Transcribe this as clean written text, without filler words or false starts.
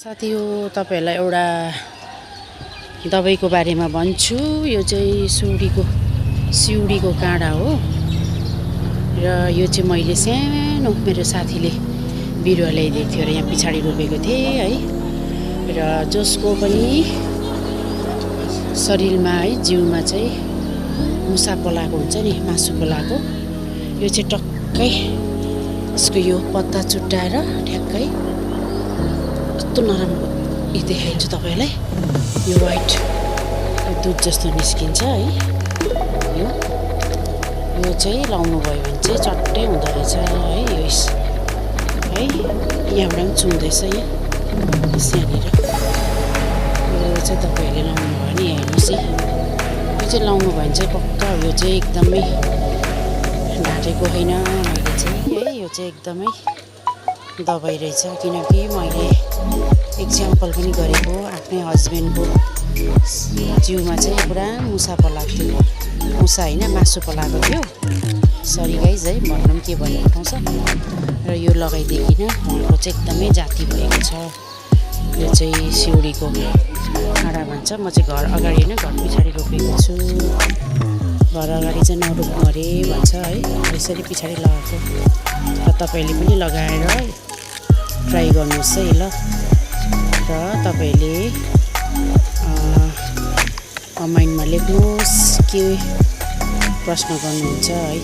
साथी हो तपाईहरुलाई एउटा दबाईको बारेमा भन्छु। यो चाहिँ सिउडीको काँडा हो र यो चाहिँ मैले सानो मेरो साथीले बिरुवा ल्याइदिएको थियो र यहाँ पछाडी रोपेको थिए है। र जसको पनि शरीरमा है जिउमा चाहिँ मुसा पलाएको हुन्छ नि, मासु पलाएको, यो चाहिँ टक्कै यसको यो पत्ता चुट्टाएर ठ्याक्कै कस्तो नराम्रो देखाइन्छ तपाईहरुलाई। यो व्हाइट दुध जस्तो निस्किन्छ है। यो चाहिँ लाउनु भयो भने चाहिँ चट्टै हुँदो रहेछ है। यो है यहाँबाट पनि चुन्दैछ यहाँनिर। यो चाहिँ तपाईहरुले लाउनु भयो भने हेर्नुस् है। यो चाहिँ लाउनु भयो भने चाहिँ पक्का यो चाहिँ एकदमै ढाँटेको होइन मैले चाहिँ है। यो चाहिँ एकदमै दबाई रहेछ, किनकि मैले एक्जाम्पल पनि गरेको आफ्नै हस्बेन्डको जिउमा चाहिँ पुरा मुसा पलाएको थियो। मुसा होइन, मासु पलाएको थियो। सरी गाइज है, भन्नु पनि के भन्नु पाउँछ। र यो लगाइदिएकिन उहाँको चाहिँ एकदमै जाती भएको छ। यो चाहिँ सिउडीको काँडा भन्छ। म चाहिँ घर अगाडि होइन, घर पछाडि रोपेको छु। घर अगाडि चाहिँ नरोप्नु अरे भन्छ है, यसरी पछाडि लगाएको। र तपाईँले पनि लगाएर ट्राई गर्नुहोस् है ल। र तपाईले कमेन्टमा लेख्नुहोस् के प्रश्न गर्नुहुन्छ है।